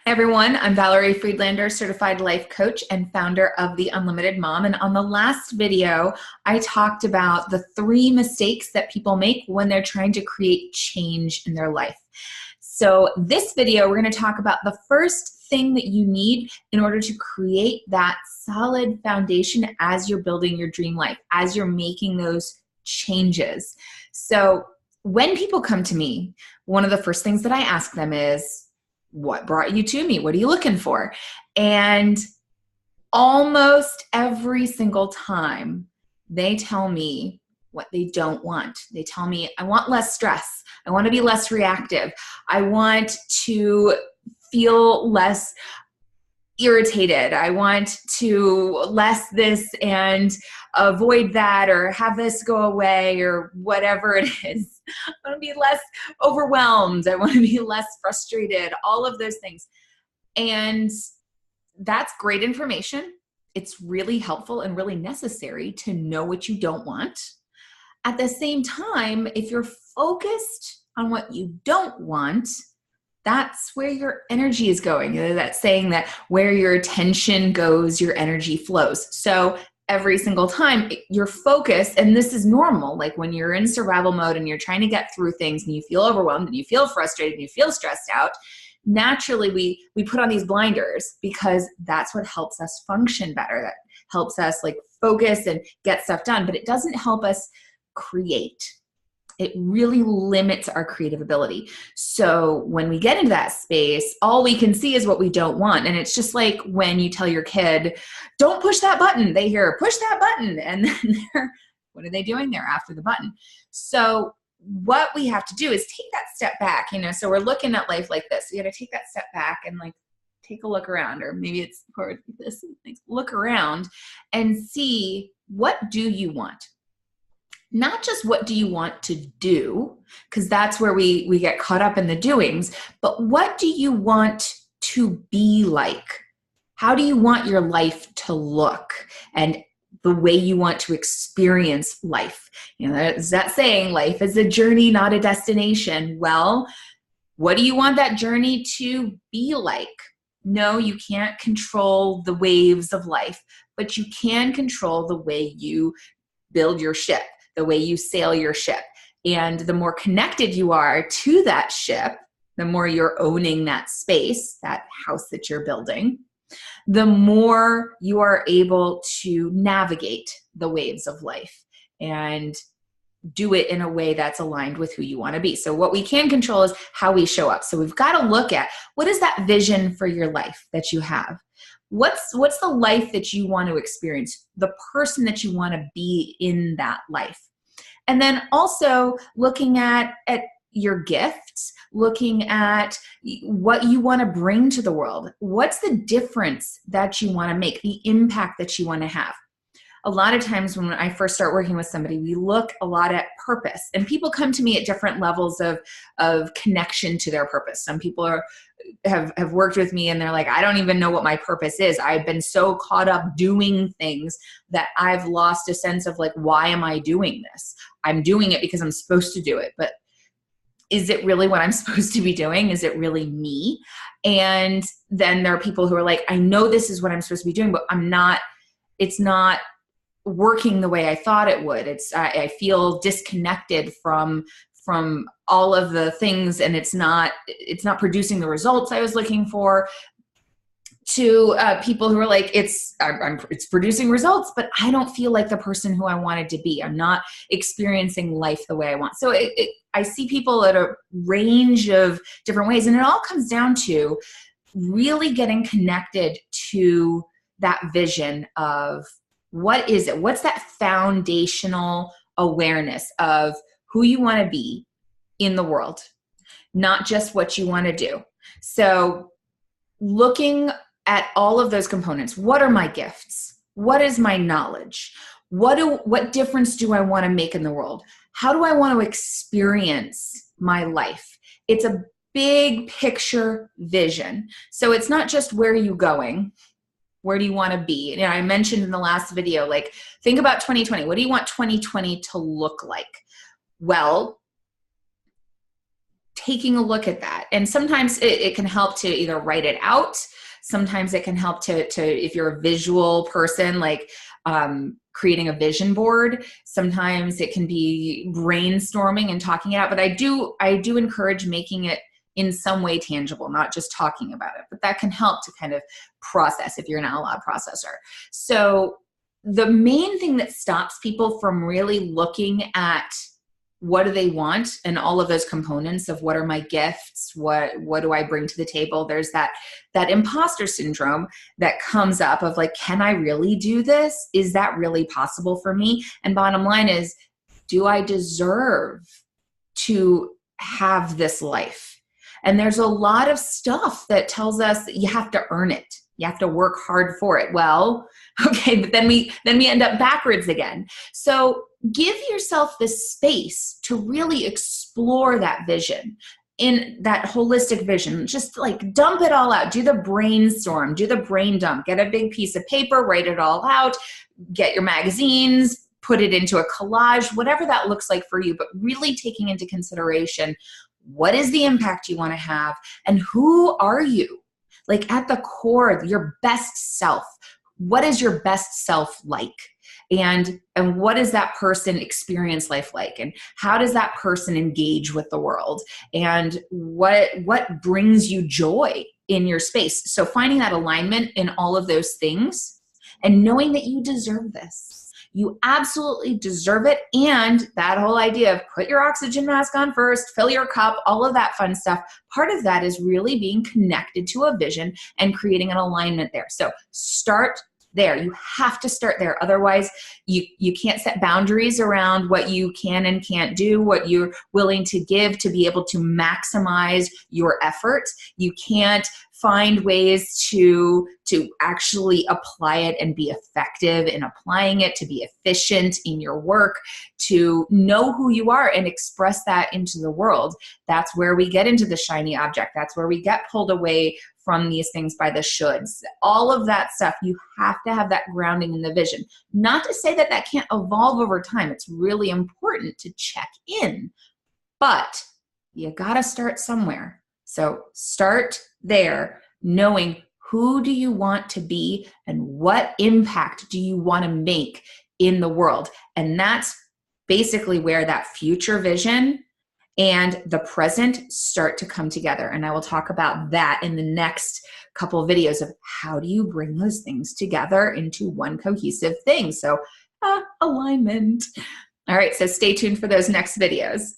Everyone, I'm Valerie Friedlander, certified life coach and founder of The Unlimited Mom. And on the last video, I talked about the 3 mistakes that people make when they're trying to create change in their life. So this video, we're going to talk about the first thing that you need in order to create that solid foundation as you're building your dream life, as you're making those changes. So when people come to me, one of the first things that I ask them is, what brought you to me? What are you looking for? And almost every single time they tell me what they don't want. They tell me, I want less stress. I want to be less reactive. I want to feel less irritated. I want to less this and avoid that, or have this go away, or whatever it is. I want to be less overwhelmed. I want to be less frustrated, all of those things. And that's great information. It's really helpful and really necessary to know what you don't want. At the same time, if you're focused on what you don't want, that's where your energy is going. That saying that where your attention goes, your energy flows. So every single time you're focused, and this is normal, like when you're in survival mode and you're trying to get through things and you feel overwhelmed and you feel frustrated and you feel stressed out, naturally we put on these blinders because that's what helps us function better. That helps us like focus and get stuff done, but it doesn't help us create. It really limits our creative ability. So when we get into that space, all we can see is what we don't want. And it's just like when you tell your kid, don't push that button. They hear, push that button. And then what are they doing there after the button? So what we have to do is take that step back, so we're looking at life like this. You got to take that step back and like take a look around, or maybe it's forward like this, like look around and see, what do you want? Not just what do you want to do, because that's where we get caught up in the doings, but what do you want to be like? How do you want your life to look, and the way you want to experience life? There's that saying, life is a journey, not a destination. Well, what do you want that journey to be like? No, you can't control the waves of life, but you can control the way you build your ship, the way you sail your ship. And the more connected you are to that ship, the more you're owning that space, that house that you're building, the more you are able to navigate the waves of life and do it in a way that's aligned with who you want to be. So what we can control is how we show up. So we've got to look at, what is that vision for your life that you have? What's the life that you want to experience, the person that you want to be in that life? And then also looking at your gifts, looking at what you want to bring to the world. What's the difference that you want to make, the impact that you want to have? A lot of times when I first start working with somebody, we look a lot at purpose, and people come to me at different levels of connection to their purpose. Some people have worked with me and they're like, I don't even know what my purpose is. I've been so caught up doing things that I've lost a sense of like, why am I doing this? I'm doing it because I'm supposed to do it, but is it really what I'm supposed to be doing? Is it really me? And then there are people who are like, I know this is what I'm supposed to be doing, but it's not working the way I thought it would. I feel disconnected from all of the things, and it's not producing the results I was looking for. To people who are like, it's producing results, but I don't feel like the person who I wanted to be. I'm not experiencing life the way I want. So I see people at a range of different ways, and it all comes down to really getting connected to that vision of, what is it? What's that foundational awareness of who you want to be in the world, not just what you want to do? So looking at all of those components, what are my gifts? What is my knowledge? What difference do I want to make in the world? How do I want to experience my life? It's a big picture vision. So it's not just where are you going? Where do you want to be? I mentioned in the last video, like, think about 2020. What do you want 2020 to look like? Well, taking a look at that. And sometimes it can help to either write it out. Sometimes it can help to if you're a visual person, like creating a vision board. Sometimes it can be brainstorming and talking it out. But I do encourage making it in some way tangible, not just talking about it. But that can help to kind of process if you're not a loud processor. So the main thing that stops people from really looking at what do they want and all of those components of what are my gifts, what do I bring to the table, there's that imposter syndrome that comes up of like, can I really do this? Is that really possible for me? And bottom line is, do I deserve to have this life? And there's a lot of stuff that tells us that you have to earn it. You have to work hard for it. Well, okay, but then we end up backwards again. So give yourself this space to really explore that vision, in that holistic vision. Just like dump it all out. Do the brainstorm, do the brain dump, get a big piece of paper, write it all out, get your magazines, put it into a collage, whatever that looks like for you, but really taking into consideration what is the impact you want to have and who are you? Like at the core, your best self. What is your best self like? And what does that person experience life like? And how does that person engage with the world? And what brings you joy in your space? So finding that alignment in all of those things and knowing that you deserve this. You absolutely deserve it. And that whole idea of put your oxygen mask on first, fill your cup, all of that fun stuff. Part of that is really being connected to a vision and creating an alignment there. So start there. You have to start there. Otherwise, you can't set boundaries around what you can and can't do, what you're willing to give to be able to maximize your effort. You can't find ways to actually apply it and be effective in applying it, to be efficient in your work, to know who you are and express that into the world. That's where we get into the shiny object. That's where we get pulled away from these things by the shoulds. All of that stuff, you have to have that grounding in the vision. Not to say that that can't evolve over time. It's really important to check in, but you got to start somewhere. So start there, knowing who do you want to be and what impact do you want to make in the world. And that's basically where that future vision and the present start to come together. And I will talk about that in the next couple of videos of how do you bring those things together into one cohesive thing. So alignment. All right, so stay tuned for those next videos.